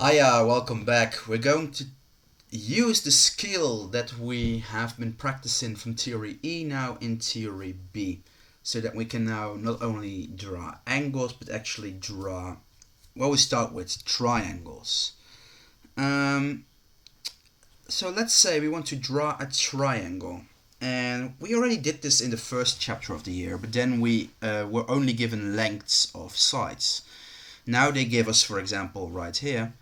Hiya, welcome back. We're going to use the skill that we have been practicing from Theory E now in Theory B, so that we can now not only draw angles but actually draw, well, we start with triangles. Um, so let's say we want to draw a triangle. And we already did this in the first chapter of the year, but then we were only given lengths of sides. Now they give us, for example, right here,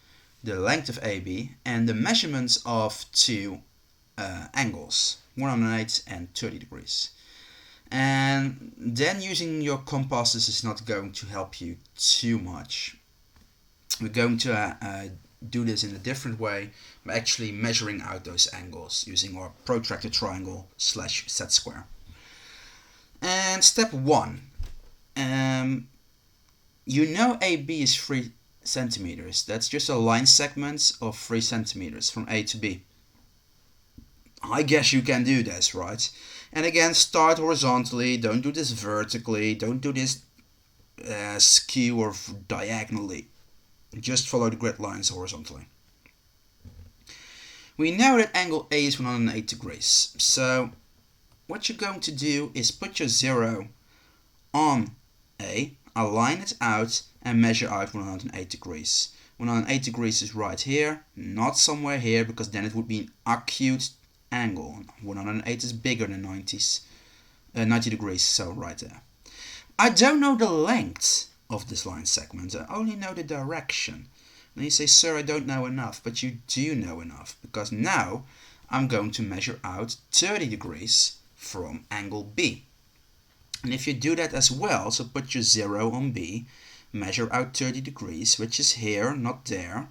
the length of AB and the measurements of two angles, 108 and 30 degrees. And then using your compasses is not going to help you too much. We're going to do this in a different way by actually measuring out those angles using our protractor triangle / set square. And step 1. You know AB is 3 centimeters. That's just a line segment of 3 centimeters from A to B. I guess you can do this, right? And again, start horizontally. Don't do this vertically. Don't do this skew or diagonally. Just follow the grid lines horizontally. We know that angle A is 108 degrees. So what you're going to do is put your 0 on A, align it out, and measure out 108 degrees. 108 degrees is right here, not somewhere here, because then it would be an acute angle. 108 is bigger than 90 degrees, so right there. I don't know the length of this line segment, I only know the direction. And you say, sir, I don't know enough, but you do know enough, because now I'm going to measure out 30 degrees from angle B. And if you do that as well, so put your 0 on B, measure out 30 degrees, which is here, not there,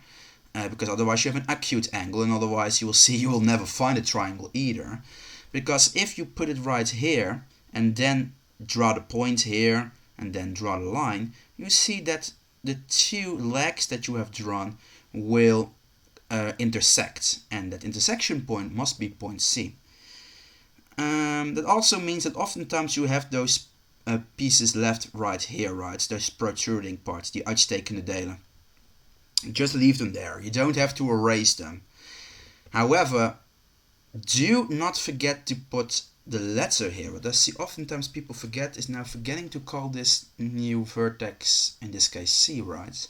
because otherwise you have an acute angle, and otherwise you will see you will never find a triangle either. Because if you put it right here, and then draw the point here, and then draw the line, you see that the two legs that you have drawn will intersect, and that intersection point must be point C. That also means that oftentimes you have those pieces left right here, right? Those protruding parts, the uitstekende delen. Just leave them there. You don't have to erase them. However, do not forget to put the letter here. What I see oftentimes people forget is now forgetting to call this new vertex, in this case C, right?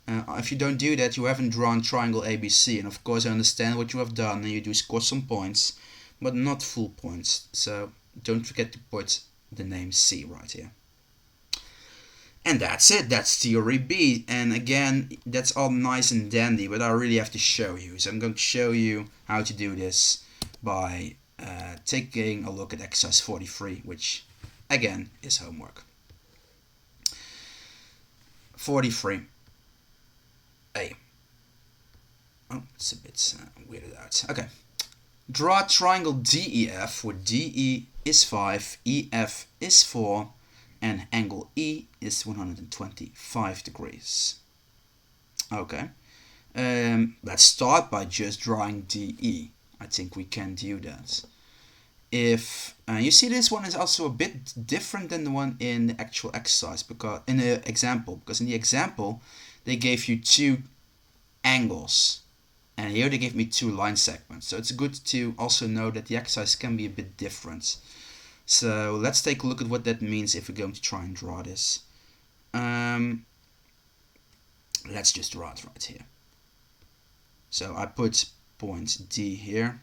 If you don't do that, you haven't drawn triangle ABC, and of course I understand what you have done, and you do score some points, but not full points. So don't forget to put the name C right here. And that's it, that's theory B. And again, that's all nice and dandy, but I really have to show you. So I'm going to show you how to do this by taking a look at exercise 43, which again is homework. 43. A. Oh, it's a bit weirded out. Okay. Draw triangle DEF, where DE is 5, EF is 4, and angle E is 125 degrees. Okay. Let's start by just drawing DE. I think we can do that. If you see, this one is also a bit different than the one in the actual exercise, because in the example, they gave you two angles, and here they gave me two line segments. So it's good to also know that the exercise can be a bit different. So let's take a look at what that means if we're going to try and draw this. Let's just draw it right here. So I put point D here,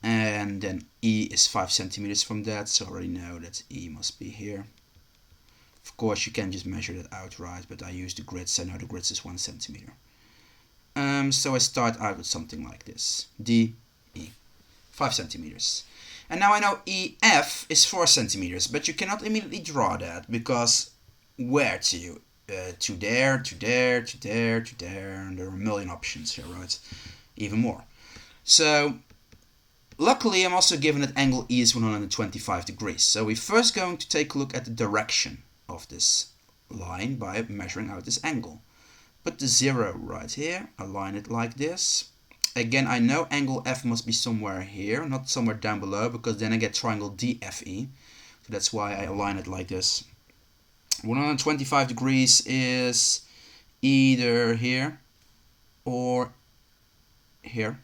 and then E is 5 centimeters from that, so I already know that E must be here. Of course you can just measure that out, right, but I use the grids, so I know the grids is 1 centimeter. So I start out with something like this. D, E, 5 centimeters. And now I know EF is 4 centimeters, but you cannot immediately draw that, because where to? To there, to there, to there, to there, and there are a million options here, right? Even more. So luckily I'm also given that angle E is 125 degrees. So we're first going to take a look at the direction of this line by measuring out this angle. Put the 0 right here, align it like this. Again, I know angle F must be somewhere here, not somewhere down below, because then I get triangle DFE. So that's why I align it like this. 125 degrees is either here or here.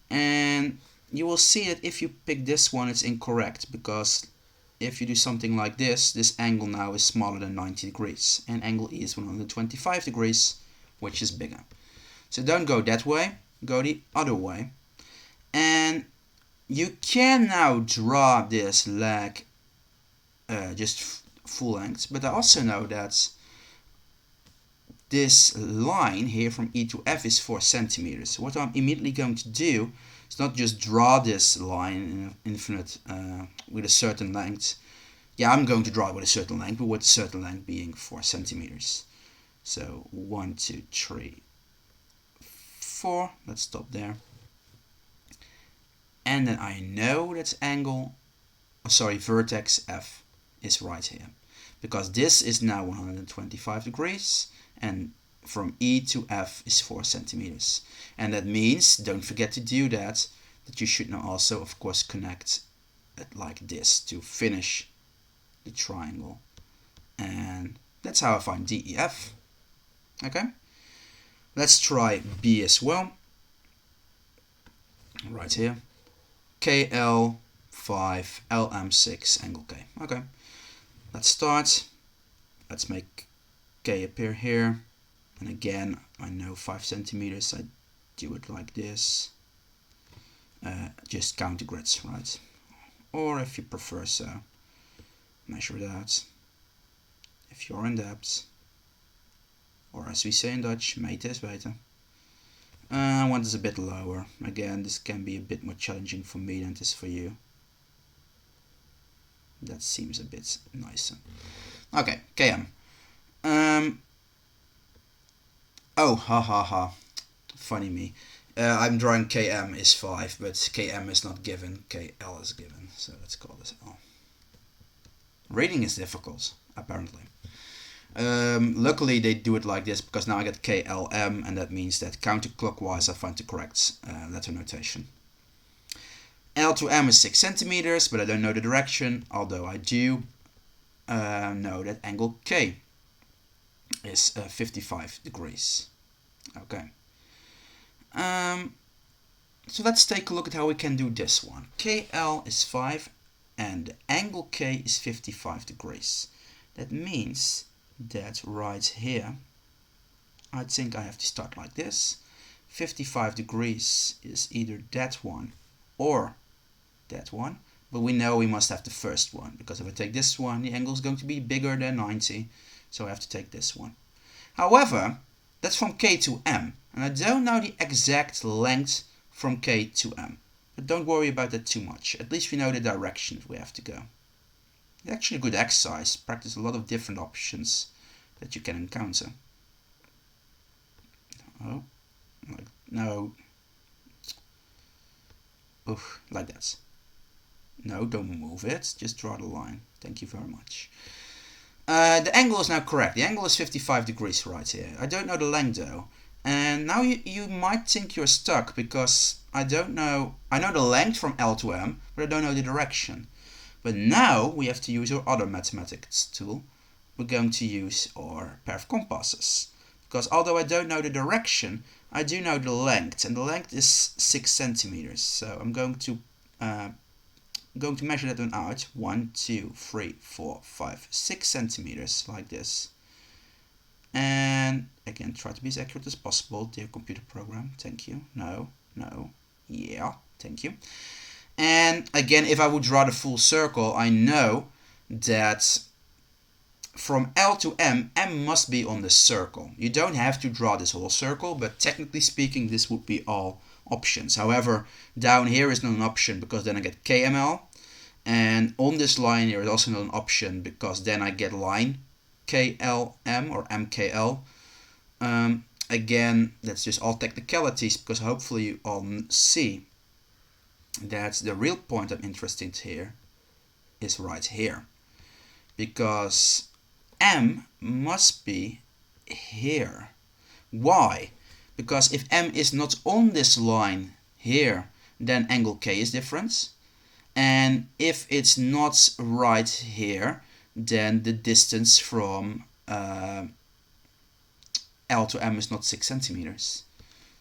And you will see that if you pick this one, it's incorrect, because if you do something like this angle now is smaller than 90 degrees, and angle E is 125 degrees, which is bigger. So don't go that way, go the other way. And you can now draw this leg just full length, but I also know that this line here from E to F is 4 centimeters. What I'm immediately going to do is not just draw this line in infinite with a certain length. Yeah, I'm going to draw it with a certain length, but with a certain length being 4 centimeters. So 1, 2, 3, 4. Let's stop there. And then I know that vertex F is right here, because this is now 125 degrees, and from E to F is 4 centimeters. And that means, don't forget to do that you should now also, of course, connect it like this to finish the triangle. And that's how I find DEF. Okay, let's try B as well. Right here, KL 5, LM6, angle K. Okay, let's start. Let's make K appear here. And again, I know 5 centimeters. I do it like this. Just count the grids, right? Or if you prefer so, measure that. If you're in depth, or as we say in Dutch, meten is beter. I want this a bit lower. Again, this can be a bit more challenging for me than it is for you. That seems a bit nicer. Okay, KM. Oh, ha ha ha. Funny me. I'm drawing KM is 5, but KM is not given, KL is given. So let's call this L. Reading is difficult, apparently. Luckily they do it like this, because now I get KLM, and that means that counterclockwise I find the correct letter notation. L to M is 6 centimeters, but I don't know the direction, although I do know that angle K is 55 degrees. Okay. So let's take a look at how we can do this one. KL is 5 and the angle K is 55 degrees. That means that right here, I think I have to start like this. 55 degrees is either that one or that one, but we know we must have the first one, because if I take this one, the angle is going to be bigger than 90, so I have to take this one. However, that's from K to M, and I don't know the exact length from K to M, but don't worry about that too much. At least we know the direction we have to go. It's actually a good exercise. Practice a lot of different options that you can encounter. Oh, like, no. Oof, like that. No, don't move it. Just draw the line. Thank you very much. The angle is now correct. The angle is 55 degrees right here. I don't know the length though. And now you might think you're stuck, because I don't know. I know the length from L to M, but I don't know the direction. But now we have to use our other mathematics tool. We're going to use our pair of compasses. Because although I don't know the direction, I do know the length, and the length is 6 centimeters. So I'm going to measure that one out. 1, 2, 3, 4, 5, 6 centimeters, like this. And again, try to be as accurate as possible, dear computer program. Thank you. No, no, yeah, thank you. And again, if I would draw the full circle, I know that from L to M, M must be on the circle. You don't have to draw this whole circle, but technically speaking, this would be all options. However, down here is not an option, because then I get KML. And on this line here is also not an option, because then I get line KLM or MKL. Again, that's just all technicalities, because hopefully you all see that the real point I'm interested in here is right here. Because M must be here. Why? Because if M is not on this line here, then angle K is different. And if it's not right here, then the distance from L to M is not 6 centimeters.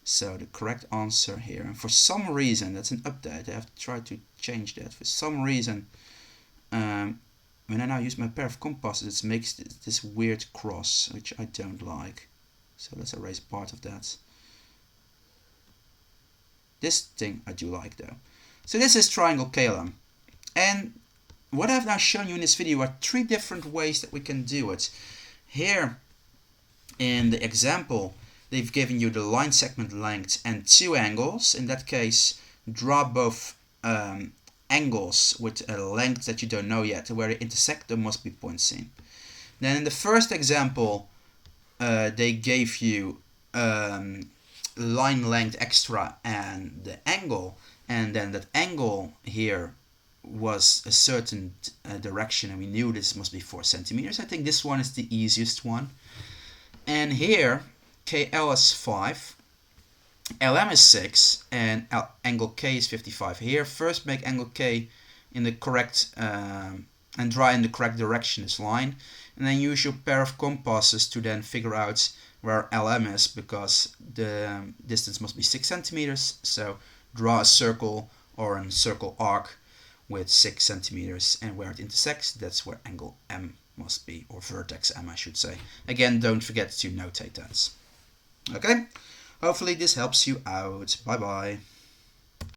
So the correct answer here, and for some reason, that's an update, I have to try to change that. For some reason, when I now use my pair of compasses, it makes this weird cross, which I don't like. So let's erase part of that. This thing I do like though. So this is triangle KLM. And what I've now shown you in this video are 3 different ways that we can do it. Here in the example, they've given you the line segment length and 2 angles. In that case, draw both angles with a length that you don't know yet. Where they intersect, there must be points seen. Then in the first example, they gave you line length extra and the angle, and then that angle here was a certain direction, and we knew this must be 4 centimeters. I think this one is the easiest one. And here KL is 5, LM is 6, and angle K is 55. Here, first make angle K in the correct and draw in the correct direction this line, and then use your pair of compasses to then figure out where LM is, because the distance must be 6 centimeters. So draw a circle or a circle arc with 6 centimeters, and where it intersects, that's where angle M must be, or vertex M I should say. Again, don't forget to notate that. Okay, hopefully this helps you out. Bye bye.